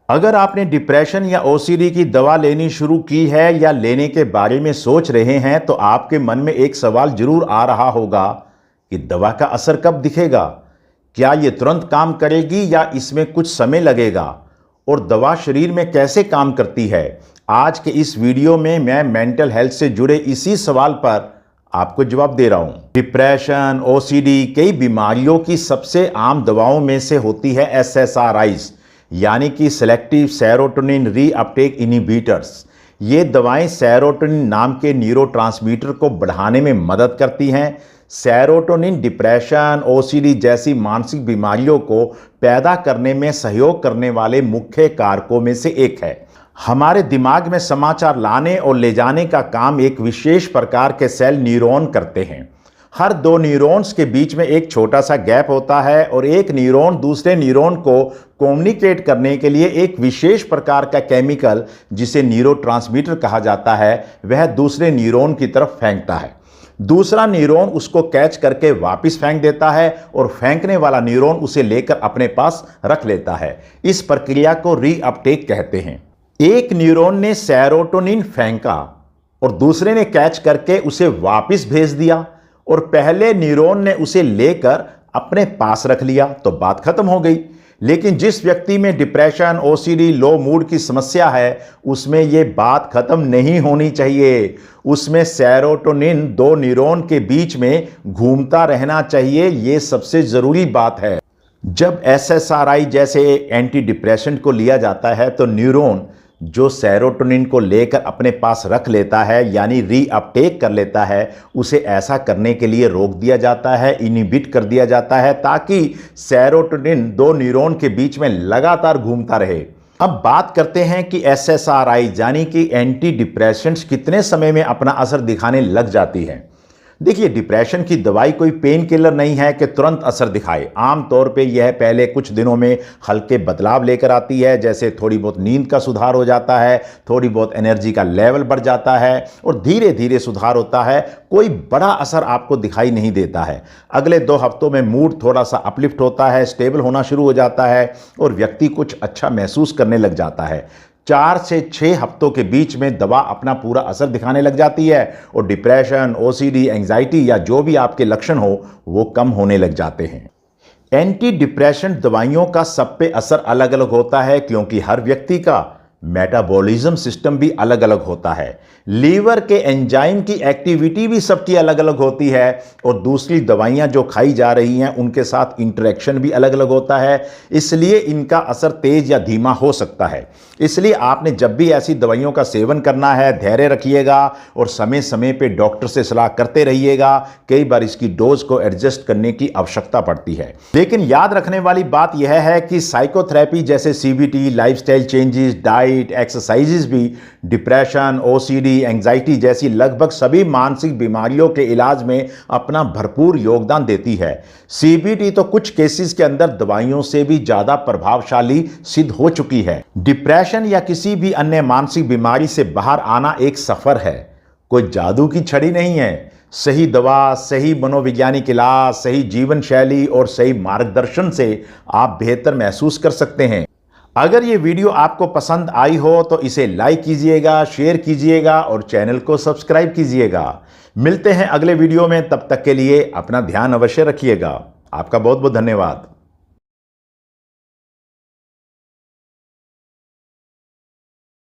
अगर आपने डिप्रेशन या ओसीडी की दवा लेनी शुरू की है या लेने के बारे में सोच रहे हैं तो आपके मन में एक सवाल जरूर आ रहा होगा कि दवा का असर कब दिखेगा। क्या ये तुरंत काम करेगी या इसमें कुछ समय लगेगा, और दवा शरीर में कैसे काम करती है। आज के इस वीडियो में मैं मेंटल हेल्थ से जुड़े इसी सवाल पर आपको जवाब दे रहा हूं। डिप्रेशन, ओसीडी कई बीमारियों की सबसे आम दवाओं में से होती है SSRIs, यानी कि सेलेक्टिव सेरोटोनिन रीअपटेक इनहिबिटर्स। ये दवाएं सेरोटोनिन नाम के न्यूरोट्रांसमीटर को बढ़ाने में मदद करती हैं। सेरोटोनिन डिप्रेशन, ओसीडी जैसी मानसिक बीमारियों को पैदा करने में सहयोग करने वाले मुख्य कारकों में से एक है। हमारे दिमाग में समाचार लाने और ले जाने का काम एक विशेष प्रकार के सेल न्यूरॉन करते हैं। हर दो न्यूरॉन्स के बीच में एक छोटा सा गैप होता है और एक न्यूरॉन दूसरे न्यूरॉन को कम्युनिकेट करने के लिए एक विशेष प्रकार का केमिकल, जिसे न्यूरोट्रांसमीटर कहा जाता है, वह दूसरे न्यूरॉन की तरफ फेंकता है। दूसरा न्यूरॉन उसको कैच करके वापस फेंक देता है और फेंकने वाला न्यूरॉन उसे लेकर अपने पास रख लेता है। इस प्रक्रिया को रीअपटेक कहते हैं। एक न्यूरॉन ने सेरोटोनिन फेंका और दूसरे ने कैच करके उसे वापस भेज दिया और पहले न्यूरॉन ने उसे लेकर अपने पास रख लिया तो बात खत्म हो गई। लेकिन जिस व्यक्ति में डिप्रेशन, ओसीडी, लो मूड की समस्या है, उसमें यह बात खत्म नहीं होनी चाहिए। उसमें सेरोटोनिन दो न्यूरॉन के बीच में घूमता रहना चाहिए। यह सबसे जरूरी बात है। जब SSRI जैसे एंटी डिप्रेसेंट को लिया जाता है तो न्यूरॉन जो सेरोटोनिन को लेकर अपने पास रख लेता है, यानी रीअपटेक कर लेता है, उसे ऐसा करने के लिए रोक दिया जाता है, इनहिबिट कर दिया जाता है, ताकि सेरोटोनिन दो न्यूरॉन के बीच में लगातार घूमता रहे। अब बात करते हैं कि SSRI यानी कि एंटी डिप्रेसेंट्स कितने समय में अपना असर दिखाने लग जाती है। देखिए, डिप्रेशन की दवाई कोई पेन किलर नहीं है कि तुरंत असर दिखाए। आमतौर पे यह पहले कुछ दिनों में हल्के बदलाव लेकर आती है, जैसे थोड़ी बहुत नींद का सुधार हो जाता है, थोड़ी बहुत एनर्जी का लेवल बढ़ जाता है और धीरे धीरे सुधार होता है। कोई बड़ा असर आपको दिखाई नहीं देता है। अगले 2 हफ्तों में मूड थोड़ा सा अपलिफ्ट होता है, स्टेबल होना शुरू हो जाता है और व्यक्ति कुछ अच्छा महसूस करने लग जाता है। 4 से 6 हफ्तों के बीच में दवा अपना पूरा असर दिखाने लग जाती है और डिप्रेशन, ओसीडी, एंजाइटी या जो भी आपके लक्षण हो वो कम होने लग जाते हैं। एंटी डिप्रेशन दवाइयों का सब पे असर अलग अलग होता है, क्योंकि हर व्यक्ति का मेटाबॉलिज्म सिस्टम भी अलग अलग होता है। लीवर के एंजाइम की एक्टिविटी भी सबकी अलग अलग होती है और दूसरी दवाइयां जो खाई जा रही हैं उनके साथ इंटरेक्शन भी अलग अलग होता है, इसलिए इनका असर तेज या धीमा हो सकता है। इसलिए आपने जब भी ऐसी दवाइयों का सेवन करना है, धैर्य रखिएगा और समय समय पे डॉक्टर से सलाह करते रहिएगा। कई बार इसकी डोज को एडजस्ट करने की आवश्यकता पड़ती है। लेकिन याद रखने वाली बात यह है कि साइकोथेरेपी जैसे CBT, lifestyle changes, diet, exercises भी डिप्रेशन, ओसीडी, एंजाइटी जैसी लगभग सभी मानसिक बीमारियों के इलाज में अपना भरपूर योगदान देती है। CBT तो कुछ केसेस के अंदर दवाइयों से भी ज्यादा प्रभावशाली सिद्ध हो चुकी है। डिप्रेशन या किसी भी अन्य मानसिक बीमारी से बाहर आना एक सफर है, कोई जादू की छड़ी नहीं है। सही दवा, सही मनोवैज्ञानिक इलाज, सही जीवन शैली और सही मार्गदर्शन से आप बेहतर महसूस कर सकते हैं। अगर ये वीडियो आपको पसंद आई हो तो इसे लाइक कीजिएगा, शेयर कीजिएगा और चैनल को सब्सक्राइब कीजिएगा। मिलते हैं अगले वीडियो में, तब तक के लिए अपना ध्यान अवश्य रखिएगा। आपका बहुत बहुत धन्यवाद।